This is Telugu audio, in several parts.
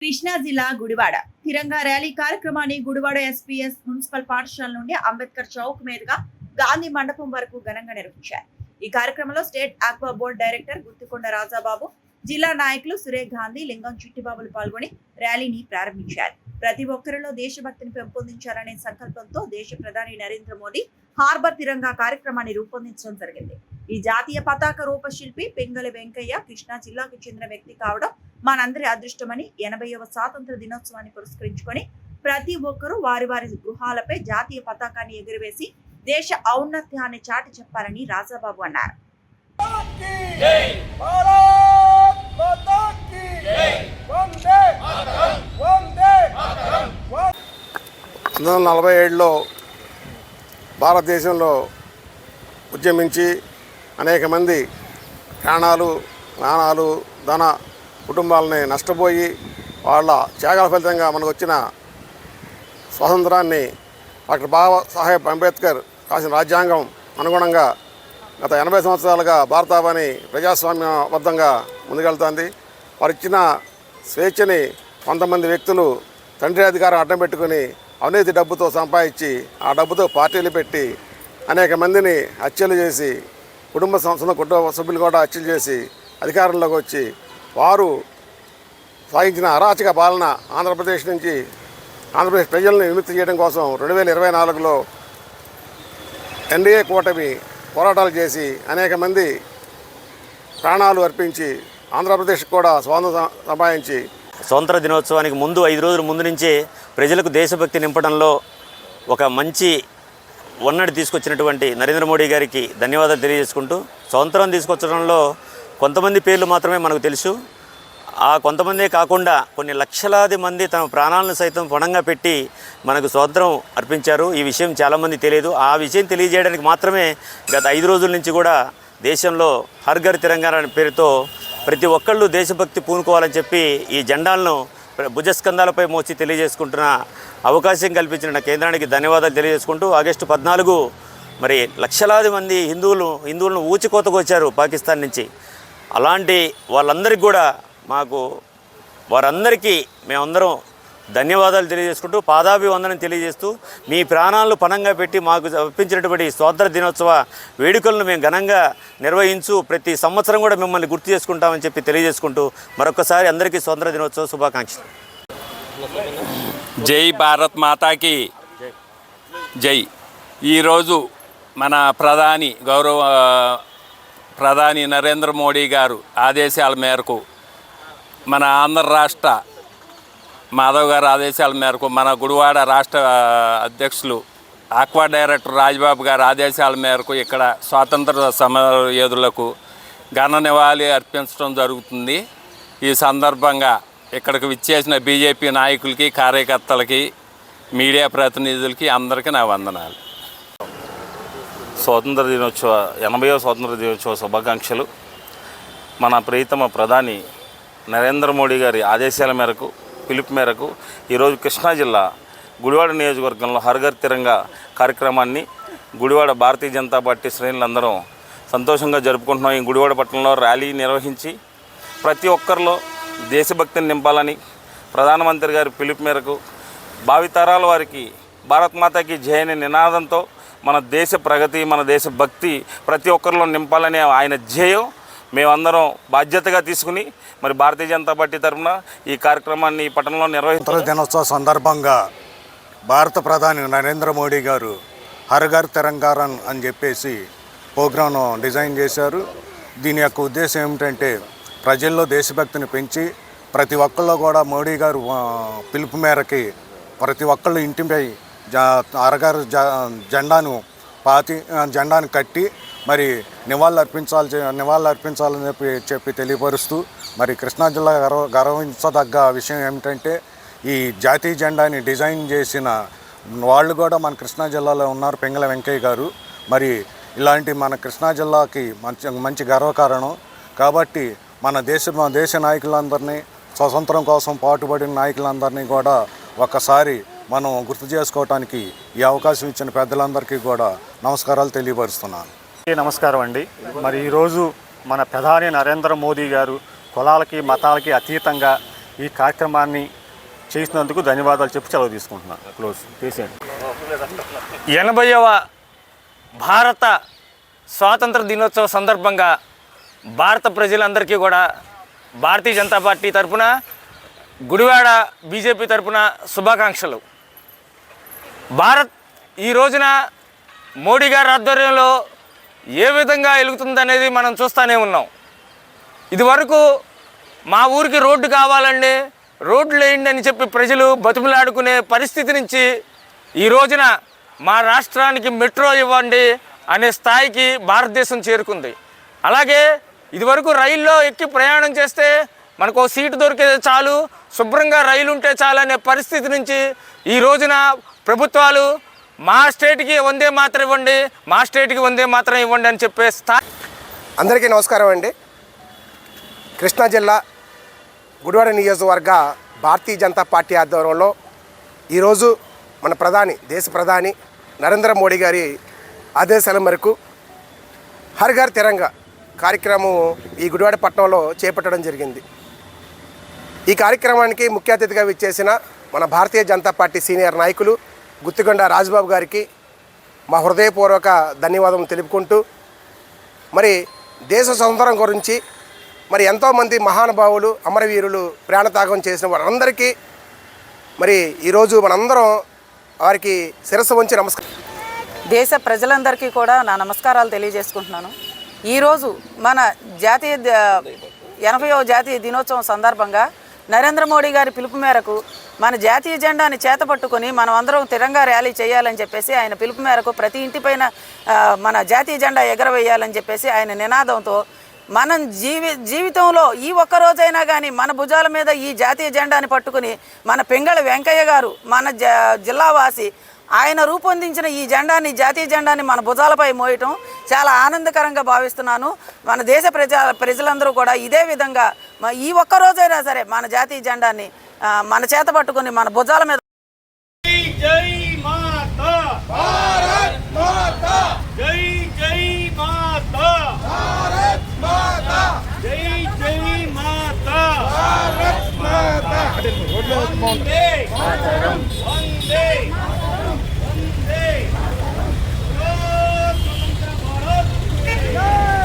కృష్ణా జిల్లా గుడివాడ తిరంగా ర్యాలీ కార్యక్రమాన్ని గుడివాడ ఎస్పీఎస్ మున్సిపల్ పాఠశాల నుండి అంబేద్కర్ చౌక్ మీదుగా గాంధీ మండపం వరకు ఘనంగా నిర్వహించారు. ఈ కార్యక్రమంలో state aqua board director Guttikonda Rajababu, జిల్లా నాయకులు సురేష్ గాంధీ, లింగం చిట్టిబాబులు పాల్గొని ర్యాలీని ప్రారంభించారు. ప్రతి ఒక్కరిలో దేశభక్తిని పెంపొందించాలనే సంకల్పంతో దేశ ప్రధాని నరేంద్ర మోదీ హార్బర్ తిరంగా కార్యక్రమాన్ని రూపొందించడం జరిగింది. ఈ జాతీయ పతాక రూపశిల్పి పింగళి వెంకయ్య కృష్ణా జిల్లాకు చెందిన వ్యక్తి కావడం మనందరి అదృష్టమని 80వ స్వాతంత్ర దినోత్సవాన్ని పురస్కరించుకొని ప్రతి ఒక్కరూ వారి వారి గృహాలపై జాతీయ పతాకాన్ని ఎగురవేసి దేశ ఔన్నత్యాన్ని చాటి చెప్పాలని రాజాబాబు అన్నారు. 1947లో భారతదేశంలో ఉద్యమించి అనేక మంది ప్రాణాలు, నాణాలు, ధన కుటుంబాలని నష్టపోయి వాళ్ళ త్యాగాల ఫలితంగా మనకు వచ్చిన స్వాతంత్రాన్ని డాక్టర్ బాబాసాహెబ్ అంబేద్కర్ రాసిన రాజ్యాంగం అనుగుణంగా గత 80 సంవత్సరాలుగా భారతావని ప్రజాస్వామ్యబద్ధంగా ముందుకెళ్తోంది. వారు ఇచ్చిన స్వేచ్ఛని కొంతమంది వ్యక్తులు తండ్రి అధికారం అడ్డం పెట్టుకుని అవినీతి డబ్బుతో సంపాదించి ఆ డబ్బుతో పార్టీలు పెట్టి అనేక మందిని హత్యలు చేసి కుటుంబ సభ్యులు కూడా హత్యలు చేసి అధికారంలోకి వచ్చి వారు సాగించిన అరాచక పాలన ఆంధ్రప్రదేశ్ ప్రజలను విముక్తి చేయడం కోసం 2024లో ఎన్డీఏ కూటమి పోరాటాలు చేసి అనేక మంది ప్రాణాలు అర్పించి ఆంధ్రప్రదేశ్ కూడా స్వాతంత్రం సంపాదించి స్వాతంత్ర దినోత్సవానికి ముందు 5 రోజుల ముందు నుంచే ప్రజలకు దేశభక్తి నింపడంలో ఒక మంచి వన్నడి తీసుకొచ్చినటువంటి నరేంద్ర మోడీ గారికి ధన్యవాదాలు తెలియజేసుకుంటూ, స్వాతంత్రం తీసుకొచ్చడంలో కొంతమంది పేర్లు మాత్రమే మనకు తెలుసు. ఆ కొంతమందే కాకుండా కొన్ని లక్షలాది మంది తమ ప్రాణాలను సైతం పణంగా పెట్టి మనకు స్వాతంత్రం అర్పించారు. ఈ విషయం చాలామంది తెలియదు. ఆ విషయం తెలియజేయడానికి మాత్రమే గత 5 రోజుల నుంచి కూడా దేశంలో హర్ ఘర్ తిరంగా అనే పేరుతో ప్రతి ఒక్కళ్ళు దేశభక్తి పూనుకోవాలని చెప్పి ఈ జెండాలను భుజస్కంధాలపై మోసి తెలియజేసుకుంటున్న అవకాశం కల్పించిన కేంద్రానికి ధన్యవాదాలు తెలియజేసుకుంటూ, ఆగస్టు 14 మరి లక్షలాది మంది హిందువులను ఊచికోతకు వచ్చారు పాకిస్తాన్ నుంచి. అలాంటి వాళ్ళందరికీ కూడా వారందరికీ మేమందరం ధన్యవాదాలు తెలియజేసుకుంటూ పాదాభివందనం తెలియజేస్తూ మీ ప్రాణాలను పణంగా పెట్టి మాకు అర్పించినటువంటి స్వాతంత్ర దినోత్సవ వేడుకలను మేము ఘనంగా నిర్వహించు ప్రతి సంవత్సరం కూడా మిమ్మల్ని గుర్తు చేసుకుంటామని చెప్పి తెలియజేసుకుంటూ మరొకసారి అందరికీ స్వాతంత్ర దినోత్సవ శుభాకాంక్షలు. జై భారత్ మాతాకి జై. ఈరోజు మన ప్రధాని నరేంద్ర మోడీ గారు ఆదేశాల మేరకు, మన ఆంధ్ర రాష్ట్ర మాధవ్ గారి ఆదేశాల మేరకు, మన గుడివాడ రాష్ట్ర అధ్యక్షులు ఆక్వా డైరెక్టర్ రాజబాబు గారి ఆదేశాల మేరకు ఇక్కడ స్వాతంత్ర సమరయోధులకు ఘన నివాళి అర్పించడం జరుగుతుంది. ఈ సందర్భంగా ఇక్కడికి విచ్చేసిన బీజేపీ నాయకులకి, కార్యకర్తలకి, మీడియా ప్రతినిధులకి అందరికీ నా వందనాలు. 80వ స్వాతంత్ర దినోత్సవ శుభాకాంక్షలు. మన ప్రియతమ ప్రధాని నరేంద్ర మోడీ గారి ఆదేశాల మేరకు, పిలుపు మేరకు ఈరోజు కృష్ణా జిల్లా గుడివాడ నియోజకవర్గంలో హర్ ఘర్ తిరంగా కార్యక్రమాన్ని గుడివాడ భారతీయ జనతా పార్టీ శ్రేణులందరం సంతోషంగా జరుపుకుంటున్నాం. ఈ గుడివాడ పట్టణంలో ర్యాలీ నిర్వహించి ప్రతి ఒక్కరిలో దేశభక్తిని నింపాలని ప్రధానమంత్రి గారి పిలుపు మేరకు భావితరాల వారికి భారత్ మాతాకి జై అనే నినాదంతో మన దేశ ప్రగతి, మన దేశ భక్తి ప్రతి ఒక్కరిలో నింపాలని ఆయన ధ్యేయం మేమందరం బాధ్యతగా తీసుకుని మరి భారతీయ జనతా పార్టీ తరఫున ఈ కార్యక్రమాన్ని ఈ పట్టణంలో స్వాతంత్ర దినోత్సవ సందర్భంగా భారత ప్రధాని నరేంద్ర మోడీ గారు హర్ ఘర్ తిరంగా అని చెప్పేసి ప్రోగ్రాంను డిజైన్ చేశారు. దీని యొక్క ఉద్దేశం ఏమిటంటే ప్రజల్లో దేశభక్తిని పెంచి ప్రతి ఒక్కళ్ళు కూడా మోడీ గారు పిలుపు మేరకి ప్రతి ఒక్కళ్ళు ఇంటిపై హర్ జెండాను జెండాను కట్టి మరి నివాళులర్పించాలని చెప్పి తెలియపరుస్తూ, మరి కృష్ణా జిల్లా గర్వించదగ్గ విషయం ఏమిటంటే ఈ జాతీయ జెండాని డిజైన్ చేసిన వాళ్ళు కూడా మన కృష్ణా జిల్లాలో ఉన్నారు, పింగళి వెంకయ్య గారు. మరి ఇలాంటి మన కృష్ణా జిల్లాకి మంచి గర్వకారణం కాబట్టి మన దేశ నాయకులందరినీ, స్వతంత్రం కోసం పాటుపడిన నాయకులందరినీ కూడా ఒక్కసారి మనం గుర్తు చేసుకోవటానికి ఈ అవకాశం ఇచ్చిన పెద్దలందరికీ కూడా నమస్కారాలు తెలియపరుస్తున్నాను. నమస్కారం అండి. మరి ఈరోజు మన ప్రధాని నరేంద్ర మోదీ గారు కులాలకి, మతాలకి అతీతంగా ఈ కార్యక్రమాన్ని చేసినందుకు ధన్యవాదాలు చెప్పి సెలవు తీసుకుంటున్నాను. క్లోజ్ చేసేయండి. 80వ భారత స్వాతంత్ర దినోత్సవ సందర్భంగా భారత ప్రజలందరికీ కూడా భారతీయ జనతా పార్టీ తరఫున, గుడివాడ బీజేపీ తరఫున శుభాకాంక్షలు. భారత్ ఈ రోజున మోడీ గారి ఆధ్వర్యంలో ఏ విధంగా వెలుగుతుందనేది మనం చూస్తూనే ఉన్నాం. ఇదివరకు మా ఊరికి రోడ్డు కావాలండి, రోడ్లు వేయండి అని చెప్పి ప్రజలు బతుకులాడుకునే పరిస్థితి నుంచి ఈ రోజున మా రాష్ట్రానికి మెట్రో ఇవ్వండి అనే స్థాయికి భారతదేశం చేరుకుంది. అలాగే ఇదివరకు రైల్లో ఎక్కి ప్రయాణం చేస్తే మనకు సీటు దొరికితే చాలు, శుభ్రంగా రైలు ఉంటే చాలు అనే పరిస్థితి నుంచి ఈ రోజున ప్రభుత్వాలు మా స్టేట్కి వందే మాత్రం ఇవ్వండి, మా స్టేట్కి వందే మాత్రం ఇవ్వండి అని చెప్పే స్థాయి. అందరికీ నమస్కారం అండి. కృష్ణా జిల్లా గుడివాడ నియోజకవర్గ భారతీయ జనతా పార్టీ ఆధ్వర్యంలో ఈరోజు మన దేశ ప్రధాని నరేంద్ర మోడీ గారి ఆదేశాల మేరకు హర్ ఘర్ తిరంగా కార్యక్రమం ఈ గుడివాడ పట్టణంలో చేపట్టడం జరిగింది. ఈ కార్యక్రమానికి ముఖ్య అతిథిగా విచ్చేసిన మన భారతీయ జనతా పార్టీ సీనియర్ నాయకులు గుత్తికొండ రాజబాబు గారికి మా హృదయపూర్వక ధన్యవాదం తెలుపుకుంటూ, మరి దేశ స్వతంత్రం గురించి మరి ఎంతోమంది మహానుభావులు అమరవీరులు ప్రాణత్యాగం చేసిన వారందరికీ మరి ఈరోజు మనందరం వారికి శిరస్సు వంచి నమస్కారం. దేశ ప్రజలందరికీ కూడా నా నమస్కారాలు తెలియజేసుకుంటున్నాను. ఈరోజు మన 80వ జాతీయ దినోత్సవం సందర్భంగా నరేంద్ర మోడీ గారి పిలుపు మేరకు మన జాతీయ జెండాని చేతపట్టుకొని మనం అందరం తిరంగా ర్యాలీ చేయాలని చెప్పేసి ఆయన పిలుపు మేరకు ప్రతి ఇంటిపైన మన జాతీయ జెండా ఎగరవేయాలని చెప్పేసి ఆయన నినాదంతో మనం జీవితంలో ఈ ఒక్కరోజైనా కానీ మన భుజాల మీద ఈ జాతీయ జెండాని పట్టుకుని మన పింగళ వెంకయ్య గారు మన జిల్లావాసి ఆయన రూపొందించిన ఈ జాతీయ జెండాని మన భుజాలపై మోయటం చాలా ఆనందకరంగా భావిస్తున్నాను. మన దేశ ప్రజలందరూ కూడా ఇదే విధంగా ఈ ఒక్కరోజైనా సరే మన జాతీయ జెండాని మన చేత పట్టుకుని మన భుజాల మీద జై మాతా భారత్ మాతా, జై జై మాతా భారత్ మాతా, జై జై మాతా భారత్ మాతా, వందే మాతరం, వందే వందే స్వతంత్ర భారత్ జై,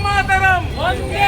మాతరం, వందే